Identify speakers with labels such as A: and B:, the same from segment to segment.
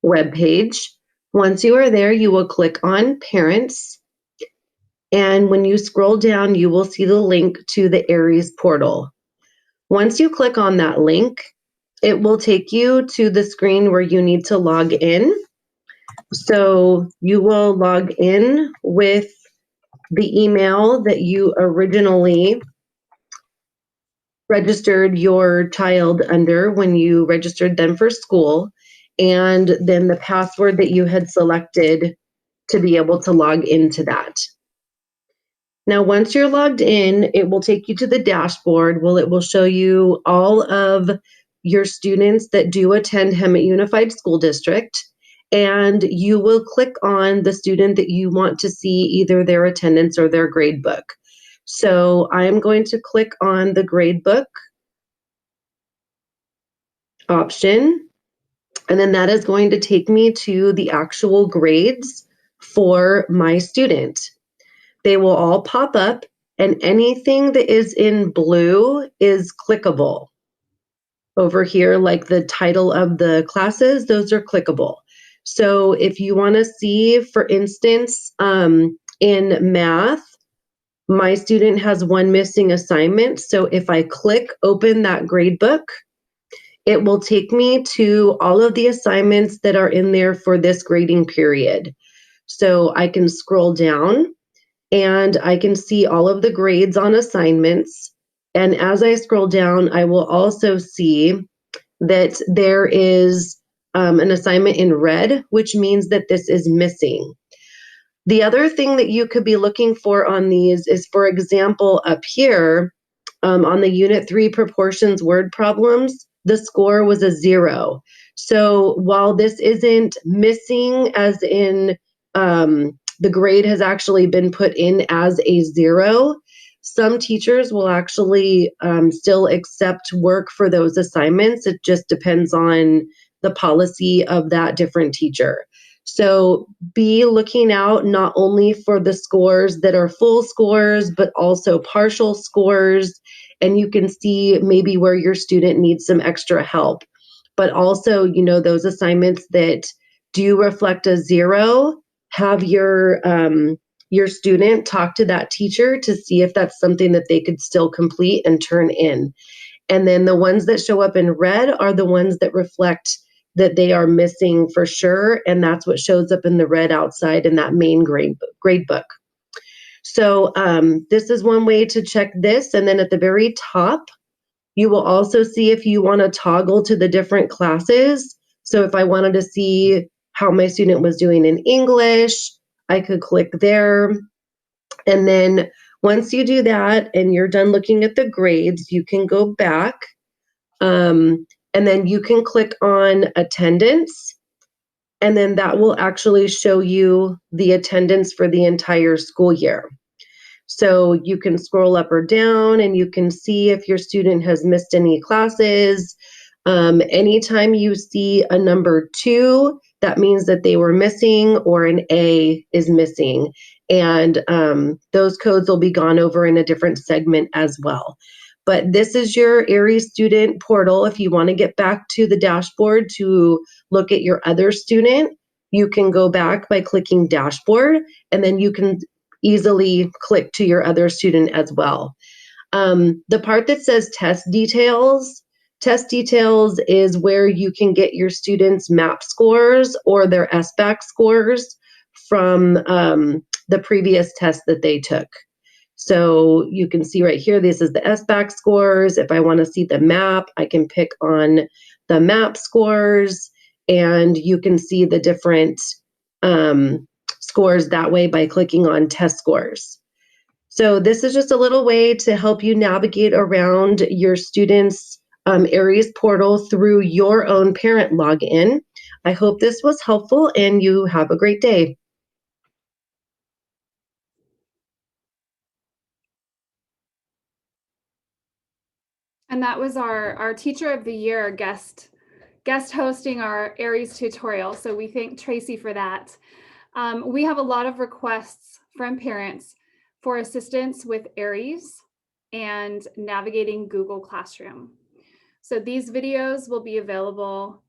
A: webpage. Once you are there, you will click on Parents. And when you scroll down, you will see the link to the Aries portal. Once you click on that link, it will take you to the screen where you need to log in. So you will log in with the email that you originally registered your child under when you registered them for school, and then the password that you had selected to be able to log into that. Now, once you're logged in, it will take you to the dashboard. It will show you all of your students that do attend Hemet Unified School District, and you will click on the student that you want to see either their attendance or their grade book. So I'm going to click on the grade book option, and then that is going to take me to the actual grades for my student. They will all pop up, and anything that is in blue is clickable. Over here, like the title of the classes, those are clickable. So if you want to see, for instance, in math, my student has one missing assignment. So if I click open that grade book, it will take me to all of the assignments that are in there for this grading period. So I can scroll down and I can see all of the grades on assignments. And as I scroll down, I will also see that there is an assignment in red, which means that this is missing. The other thing that you could be looking for on these is, for example, up here on the Unit 3 proportions word problems, the score was a 0. So while this isn't missing as in the grade has actually been put in as a 0, some teachers will actually still accept work for those assignments. It just depends on the policy of that different teacher. So be looking out not only for the scores that are full scores, but also partial scores. And you can see maybe where your student needs some extra help. But also, those assignments that do reflect a 0, have your student talk to that teacher to see if that's something that they could still complete and turn in. And then the ones that show up in red are the ones that reflect that they are missing for sure, and that's what shows up in the red outside in that main grade book. So this is one way to check this, and then at the very top, you will also see if you want to toggle to the different classes. So if I wanted to see how my student was doing in English, I could click there. And then once you do that and you're done looking at the grades, you can go back. And then you can click on attendance, and then that will actually show you the attendance for the entire school year. So you can scroll up or down and you can see if your student has missed any classes. Anytime you see a number 2, that means that they were missing, or an A is missing. And those codes will be gone over in a different segment as well. But this is your Aries student portal. If you want to get back to the dashboard to look at your other student, you can go back by clicking dashboard, and then you can easily click to your other student as well. The part that says test details is where you can get your students' MAP scores or their SBAC scores from the previous test that they took. So you can see right here, this is the SBAC scores. If I want to see the MAP, I can pick on the MAP scores, and you can see the different scores that way by clicking on test scores. So this is just a little way to help you navigate around your students' Aries portal through your own parent login. I hope this was helpful, and you have a great day.
B: And that was our Teacher of the Year guest hosting our Aries tutorial. So we thank Tracy for that. We have a lot of requests from parents for assistance with Aries and navigating Google Classroom. So these videos will be available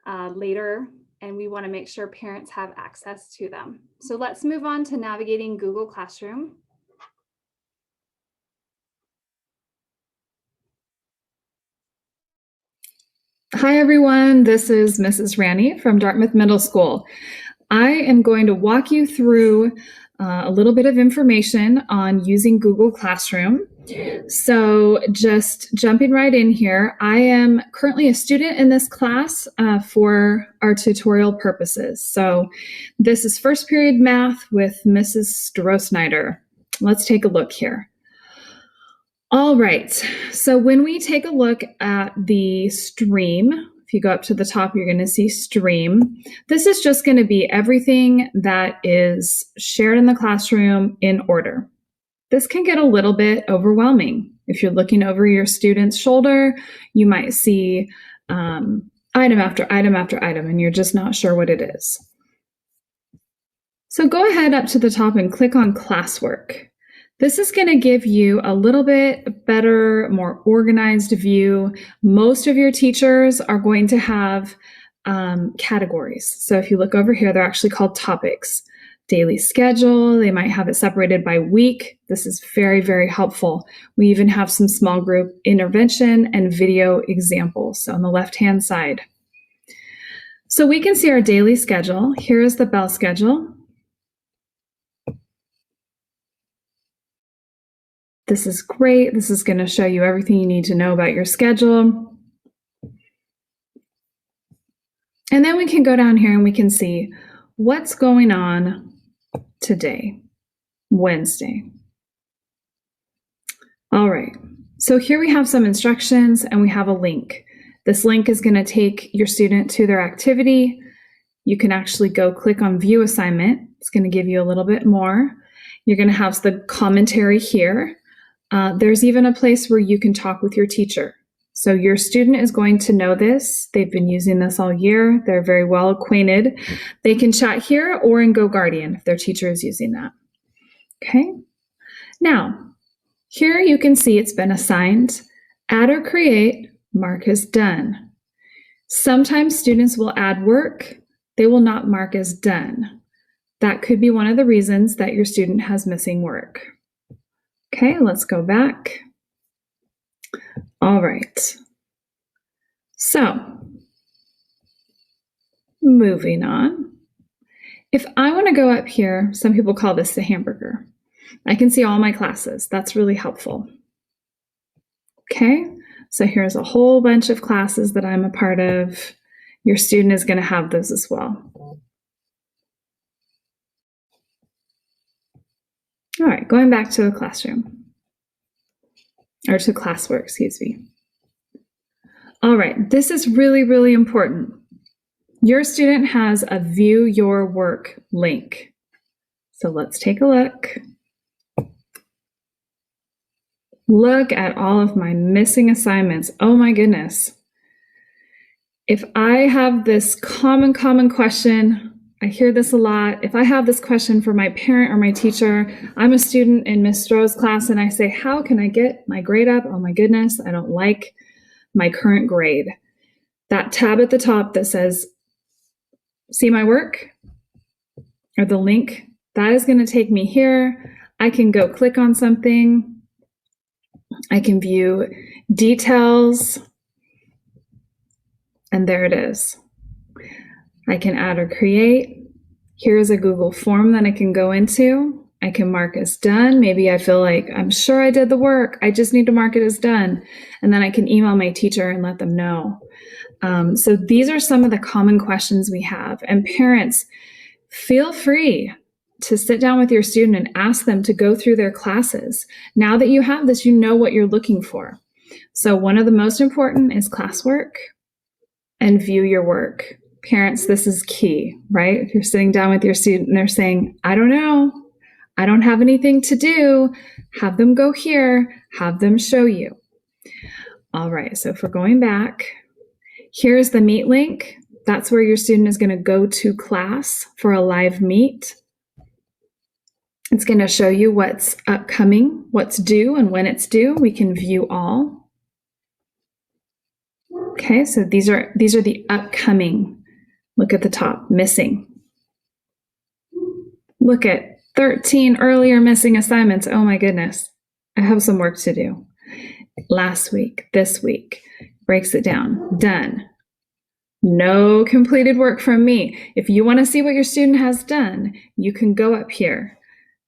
B: later, and we want to make sure parents have access to them. So let's move on to navigating Google Classroom.
C: Hi, everyone. This is Mrs. Rani from Dartmouth Middle School. I am going to walk you through a little bit of information on using Google Classroom. So just jumping right in here, I am currently a student in this class for our tutorial purposes. So this is first period math with Mrs. Stroh-Snyder. Let's take a look here. All right, so when we take a look at the stream, if you go up to the top, you're going to see stream. This is just going to be everything that is shared in the classroom in order. This can get a little bit overwhelming. If you're looking over your student's shoulder, you might see item after item after item, and you're just not sure what it is. So go ahead up to the top and click on classwork. This is going to give you a little bit better, more organized view. Most of your teachers are going to have categories. So if you look over here, they're actually called topics. Daily schedule, they might have it separated by week. This is very, very helpful. We even have some small group intervention and video examples on the left-hand side. So we can see our daily schedule. Here is the bell schedule. This is great. This is going to show you everything you need to know about your schedule. And then we can go down here and we can see what's going on today, Wednesday. All right, so here we have some instructions and we have a link. This link is going to take your student to their activity. You can actually go click on view assignment. It's going to give you a little bit more. You're going to have the commentary here. There's even a place where you can talk with your teacher. So your student is going to know this. They've been using this all year. They're very well acquainted. They can chat here or in GoGuardian if their teacher is using that. Okay. Now, here you can see it's been assigned. Add or create, mark as done. Sometimes students will add work. They will not mark as done. That could be one of the reasons that your student has missing work. Okay, let's go back. All right. So, moving on. If I want to go up here, some people call this the hamburger. I can see all my classes. That's really helpful. Okay, so here's a whole bunch of classes that I'm a part of. Your student is going to have those as well. All right, going back to the classroom, or to classwork, excuse me. All right, this is really, really important. Your student has a view your work link. So let's take a look. Look at all of my missing assignments. Oh my goodness. If I have this common question, I hear this a lot. If I have this question for my parent or my teacher, I'm a student in Ms. Stroh's class and I say, how can I get my grade up? Oh my goodness, I don't like my current grade. That tab at the top that says, see my work, or the link, that is going to take me here. I can go click on something. I can view details, and there it is. I can add or create. Here's a Google form that I can go into. I can mark as done. Maybe I feel like I'm sure I did the work. I just need to mark it as done. And then I can email my teacher and let them know. So these are some of the common questions we have. And parents, feel free to sit down with your student and ask them to go through their classes. Now that you have this, you know what you're looking for. So one of the most important is classwork and view your work. Parents, this is key, right? If you're sitting down with your student and they're saying, I don't know, I don't have anything to do, have them go here, have them show you. All right, so if we're going back, here's the Meet link. That's where your student is going to go to class for a live meet. It's going to show you what's upcoming, what's due, and when it's due. We can view all. Okay, so these are the upcoming. Look at the top, missing. Look at 13 earlier missing assignments. Oh my goodness. I have some work to do. Last week, this week, breaks it down. Done. No completed work from me. If you want to see what your student has done, you can go up here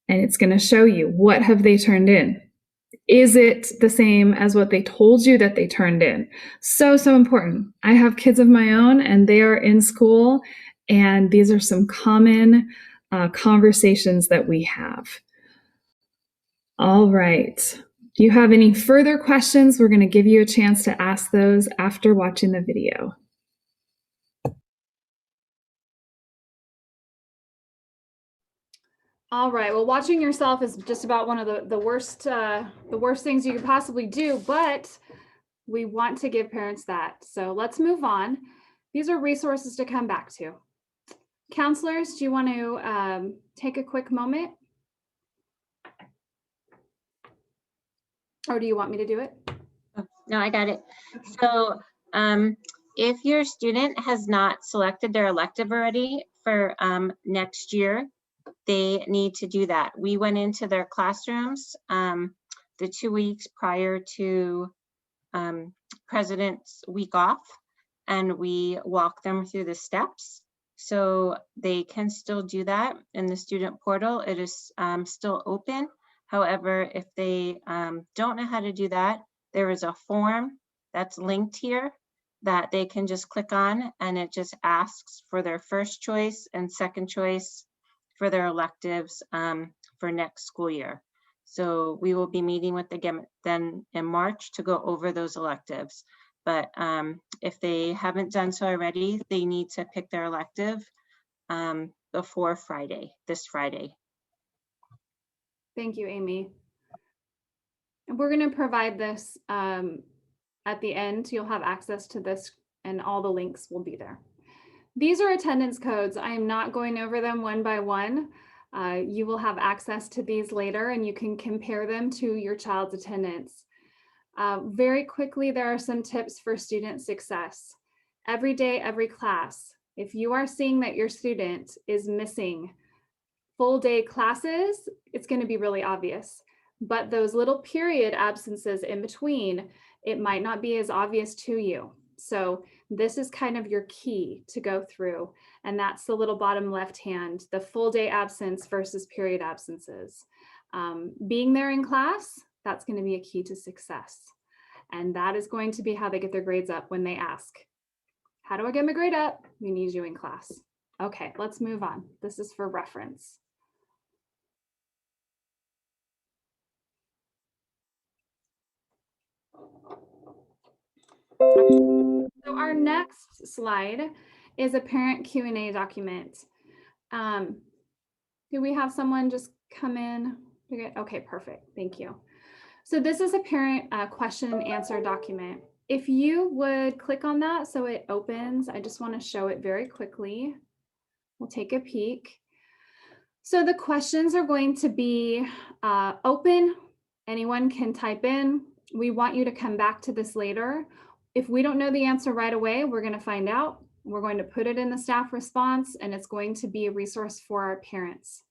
C: and it's going to show you what have they turned in. Is it the same as what they told you that they turned in? So important. I have kids of my own and they are in school, and these are some common conversations that we have. All right. Do you have any further questions? We're going to give you a chance to ask those after watching the video.
B: All right. Well, watching yourself is just about one of the worst things you could possibly do, but we want to give parents that. So let's move on. These are resources to come back to. Counselors, do you want to take a quick moment? Or do you want me to do it?
D: Oh, no, I got it. So if your student has not selected their elective already for next year, they need to do that. We went into their classrooms the 2 weeks prior to President's Week off, and we walked them through the steps. So they can still do that in the student portal. It is still open. However, if they don't know how to do that, there is a form that's linked here that they can just click on, and it just asks for their first choice and second choice for their electives for next school year. So we will be meeting with them then in March to go over those electives. But if they haven't done so already, they need to pick their elective before this Friday.
B: Thank you, Amy. And we're going to provide this at the end. You'll have access to this and all the links will be there. These are attendance codes. I am not going over them one by one. You will have access to these later and you can compare them to your child's attendance. Very quickly, there are some tips for student success. Every day, every class. If you are seeing that your student is missing full day classes, it's going to be really obvious. But those little period absences in between, it might not be as obvious to you. So this is kind of your key to go through. And that's the little bottom left hand, the full day absence versus period absences. Being there in class, that's going to be a key to success. And that is going to be how they get their grades up when they ask, how do I get my grade up? We need you in class. Okay, let's move on. This is for reference. So our next slide is a parent Q&A document. Do we have someone just come in? Okay, perfect. Thank you. So this is a parent question and answer document. If you would click on that so it opens, I just want to show it very quickly. We'll take a peek. So the questions are going to be open. Anyone can type in. We want you to come back to this later. If we don't know the answer right away, we're going to find out. We're going to put it in the staff response, and it's going to be a resource for our parents.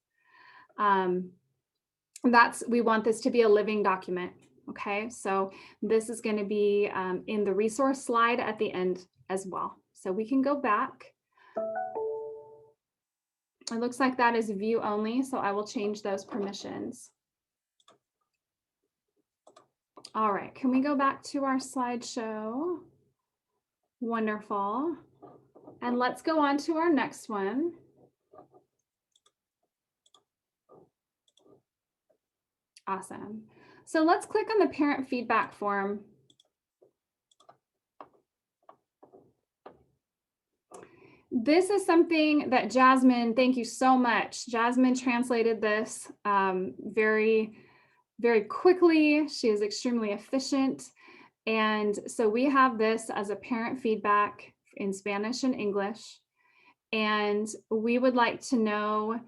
B: We want this to be a living document. Okay, so this is going to be in the resource slide at the end as well. So we can go back. It looks like that is view only, so I will change those permissions. All right, can we go back to our slideshow? Wonderful. And let's go on to our next one. Awesome. So let's click on the parent feedback form. This is something that Jasmine, thank you so much. Jasmine translated this very quickly. She is extremely efficient. And so we have this as a parent feedback in Spanish and English. And we would like to know,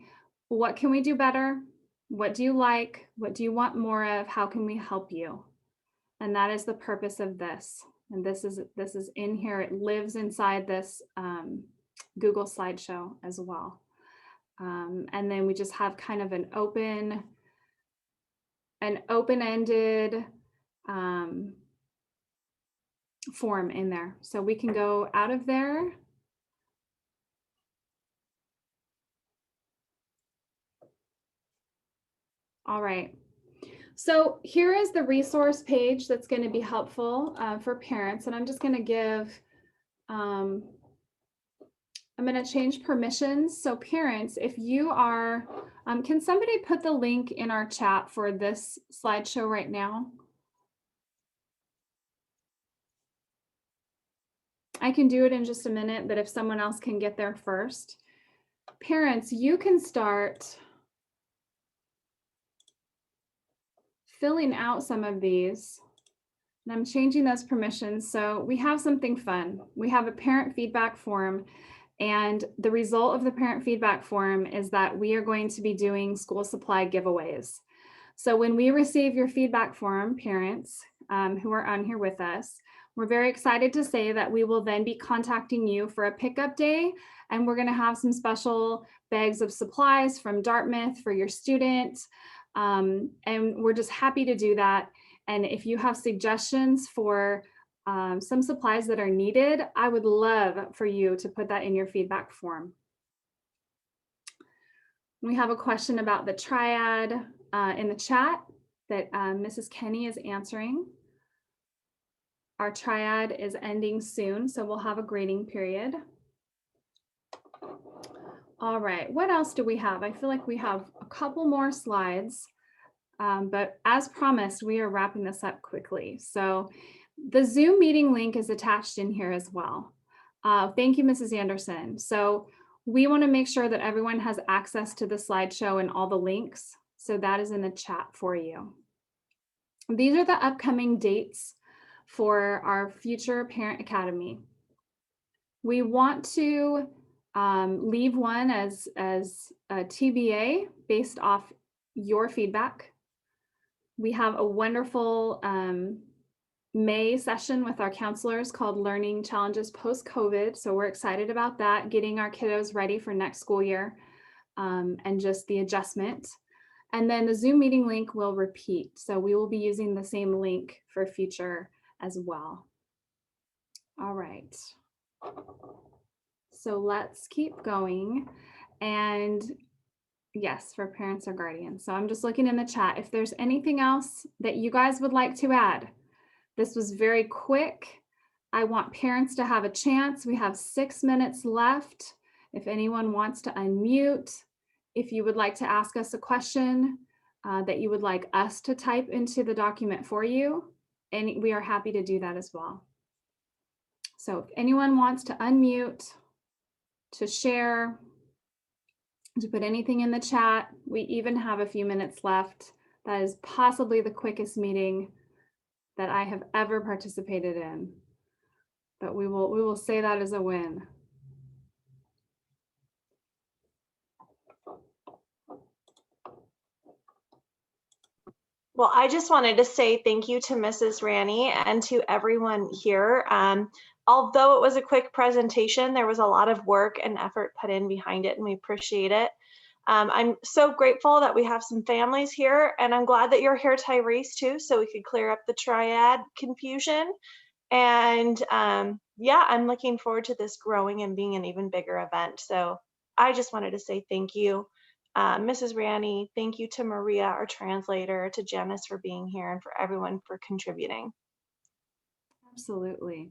B: what can we do better? What do you like? What do you want more of? How can we help you? And that is the purpose of this. And this is in here. It lives inside this Google slideshow as well. And then we just have kind of an open-ended form in there. So we can go out of there. All right. So here is the resource page that's going to be helpful for parents. And I'm just going to give, I'm going to change permissions. So parents, if you are, can somebody put the link in our chat for this slideshow right now? I can do it in just a minute, but if someone else can get there first. Parents, you can start filling out some of these. And I'm changing those permissions. So we have something fun. We have a parent feedback form. And the result of the parent feedback form is that we are going to be doing school supply giveaways. So when we receive your feedback form, parents who are on here with us, we're very excited to say that we will then be contacting you for a pickup day. And we're going to have some special bags of supplies from Dartmouth for your student. And we're just happy to do that. And if you have suggestions for some supplies that are needed, I would love for you to put that in your feedback form. We have a question about the triad in the chat that Mrs. Kenny is answering. Our triad is ending soon, so we'll have a grading period. All right, what else do we have? I feel like we have a couple more slides, but as promised, we are wrapping this up quickly. So the Zoom meeting link is attached in here as well. Thank you, Mrs. Anderson. So we want to make sure that everyone has access to the slideshow and all the links. So that is in the chat for you. These are the upcoming dates for our future Parent Academy. We want to leave one as a TBA based off your feedback. We have a wonderful May session with our counselors called Learning Challenges Post-COVID. So we're excited about that, getting our kiddos ready for next school year and just the adjustment. And then the Zoom meeting link will repeat. So we will be using the same link for future as well. All right. So let's keep going. And yes, for parents or guardians. So I'm just looking in the chat. If there's anything else that you guys would like to add, this was very quick. I want parents to have a chance. We have 6 minutes left. If anyone wants to unmute, if you would like to ask us a question that you would like us to type into the document for you, and we are happy to do that as well. So if anyone wants to unmute, to share, to put anything in the chat, we even have a few minutes left. That is possibly the quickest meeting that I have ever participated in, but we will say that as a win.
E: Well, I just wanted to say thank you to Mrs. Rani and to everyone here. Although it was a quick presentation, there was a lot of work and effort put in behind it, and we appreciate it. I'm so grateful that we have some families here, and I'm glad that you're here, Tyrese, too, so we could clear up the triad confusion. And yeah, I'm looking forward to this growing and being an even bigger event. So I just wanted to say thank you. Mrs. Rani, thank you to Maria, our translator, to Janice for being here, and for everyone for contributing.
B: Absolutely.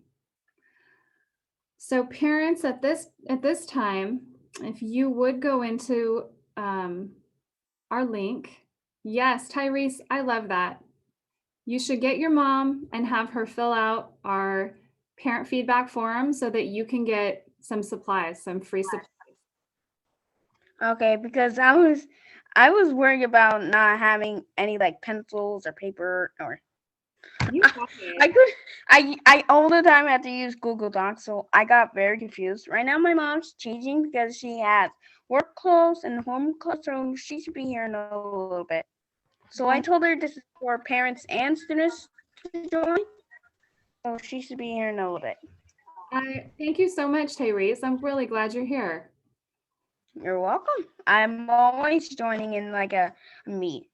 B: So parents, at this time, if you would go into our link. Yes, Tyrese, I love that. You should get your mom and have her fill out our parent feedback form so that you can get some supplies, some free supplies.
F: Okay, because I was worried about not having any like pencils or paper or I all the time had to use Google Docs, so I got very confused. Right now my mom's changing because she has work clothes and home clothes, so she should be here in a little bit. So I told her this is for parents and students to join. so she should be here in a little bit.
B: Thank you so much, Tyrese. I'm really glad you're here.
F: You're welcome. I'm always joining in like a meet.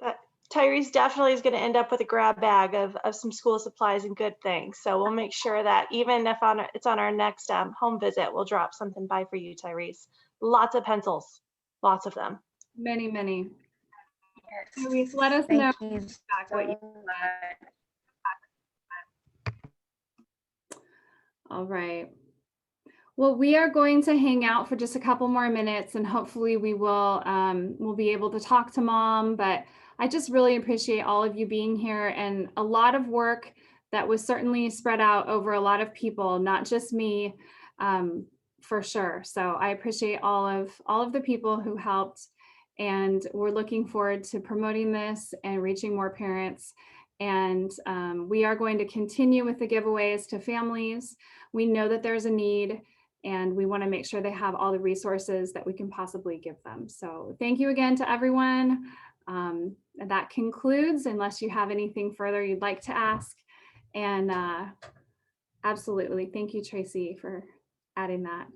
E: But Tyrese definitely is going to end up with a grab bag of some school supplies and good things. So we'll make sure that even if it's on our next home visit, we'll drop something by for you, Tyrese. Lots of pencils, lots of them.
B: Many, many.
F: Yes.
B: Tyrese, let us know
F: Thank you
B: back what you
F: so much.
B: All right. Well, we are going to hang out for just a couple more minutes, and hopefully we will we'll be able to talk to Mom. But I just really appreciate all of you being here, and a lot of work that was certainly spread out over a lot of people, not just me, for sure. So I appreciate all of the people who helped, and we're looking forward to promoting this and reaching more parents. And we are going to continue with the giveaways to families. We know that there's a need, and we want to make sure they have all the resources that we can possibly give them. So thank you again to everyone. That concludes, unless you have anything further you'd like to ask. And absolutely, thank you, Tracy, for adding that.